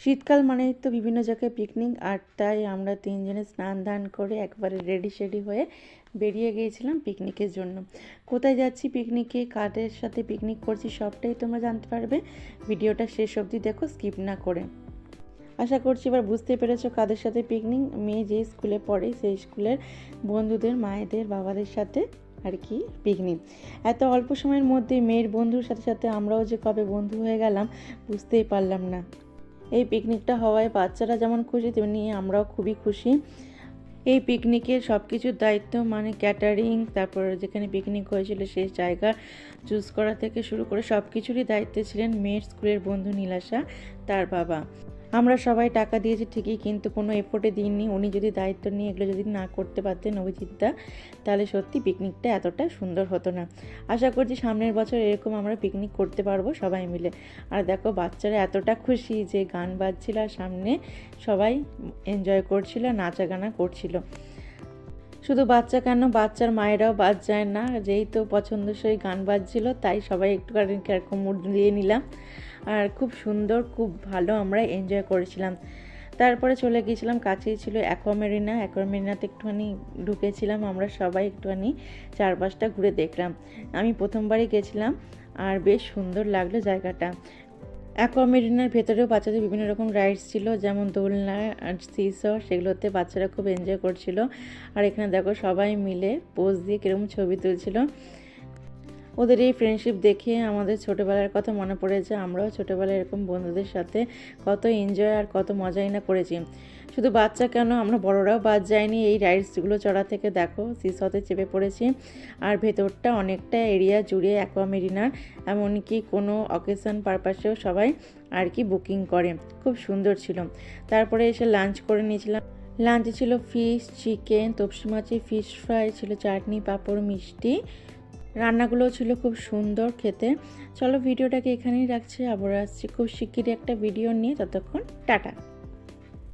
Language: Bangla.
শীতকাল মানেই তো বিভিন্ন জায়গায় পিকনিক, আর তাই আমরা তিনজনে স্নান ধান করে একবারে রেডি শেডি হয়ে বেরিয়ে গিয়েছিলাম পিকনিকের জন্য। কোথায় যাচ্ছি পিকনিকে, কাদের সাথে পিকনিক করছি সবটাই তোমরা জানতে পারবে। ভিডিওটা শেষ অবধি দেখো, স্কিপ না করে। আশা করছি এবার বুঝতে পেরেছো কাদের সাথে পিকনিক। মেয়ে যে স্কুলে পড়ে সেই স্কুলের বন্ধুদের, মায়েদের, বাবাদের সাথে আর কি পিকনিক। এত অল্প সময়ের মধ্যে মেয়ের বন্ধুর সাথে সাথে আমরাও যে কবে বন্ধু হয়ে গেলাম বুঝতেই পারলাম না। এই পিকনিকটা হওয়ায় বাচ্চারা যেমন খুশি তেমনি আমরাও খুবই খুশি। এই পিকনিকের সব কিছুর দায়িত্ব মানে ক্যাটারিং, তারপর যেখানে পিকনিক হয়েছিল সেই জায়গা চুজ করা থেকে শুরু করে সব কিছুরই দায়িত্বে ছিলেন মেয়ের স্কুলের বন্ধু নীলাশা, তার বাবা। আমরা সবাই টাকা দিয়েছি ঠিকই, কিন্তু কোনো এফোর্টে দিইনি। উনি যদি দায়িত্ব নিয়ে এগুলো যদি না করতে পারতেন অভিজিৎদা, তাহলে সত্যি পিকনিকটা এতটা সুন্দর হতো না। আশা করছি সামনের বছর এরকম আমরা পিকনিক করতে পারবো সবাই মিলে। আর দেখো বাচ্চারা এতটা খুশি যে গান বাজছিল আর সামনে সবাই এনজয় করছিল, নাচা গানা করছিল। শুধু বাচ্চা কেন, বাচ্চার মায়েরাও বাদ যায় না। যেই তো পছন্দসই গান বাজছিল তাই সবাই একটু এরকম মুড দিয়ে নিলাম। আর খুব সুন্দর, খুব ভালো আমরা এনজয় করেছিলাম। তারপরে চলে গিয়েছিলাম, কাছেই ছিল অ্যাকোয়ামেরিনা। অ্যাকোয়ামেরিনাতে একটুখানি ঢুকেছিলাম আমরা সবাই, একটুখানি চারপাশটা ঘুরে দেখলাম। আমি প্রথমবারই গেছিলাম আর বেশ সুন্দর লাগলো জায়গাটা। অ্যাকোয়ামেরিনার ভেতরেও বাচ্চাদের বিভিন্ন রকম রাইডস ছিল, যেমন দোলনা আর সিস, সেগুলোতে বাচ্চারা খুব এনজয় করছিল। আর এখানে দেখো সবাই মিলে পোজ দিয়ে কীরকম ছবি তুলছিল। ওদের এই ফ্রেন্ডশিপ দেখে আমাদের ছোটোবেলার কথা মনে পড়ে যায়। আমরাও ছোটোবেলায় এরকম বন্ধুদের সাথে কত এনজয় আর কত মজাই না করেছি। শুধু বাচ্চা কেন, আমরা বড়রাও বাদ যায়নি এই রাইডসগুলো চড়া থেকে। দেখো সিসতে চেপে পড়েছি, আর ভেতরটা অনেকটা এরিয়া জুড়ে অ্যাকোয়ামেরিনার, এমনকি কোনো অকেশন পারপাসেও সবাই আর কি বুকিং করে। খুব সুন্দর ছিল। তারপরে এসে লাঞ্চ করে নিয়েছিলাম। লাঞ্চে ছিল ফিশ, চিকেন, তপসি মাছের ফিশ ফ্রাই, ছিল চাটনি, পাঁপড়, মিষ্টি। রান্নাগুলোও ছিল খুব সুন্দর খেতে। চলো ভিডিওটাকে এখানেই রাখছি, আবার আসছি খুব শিগগিরই একটা ভিডিও নিয়ে। ততক্ষণ টাটা।